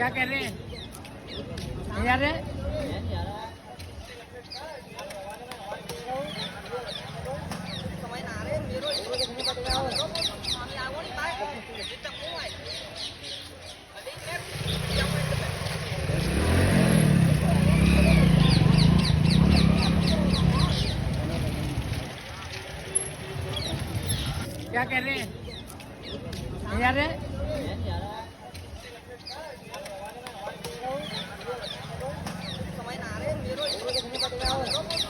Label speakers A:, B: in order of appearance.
A: क्या कह रहे हैं? नहीं आ रहे? क्या कह रहे हैं? नहीं आ रहे?
B: समय ना आ रहे मेरे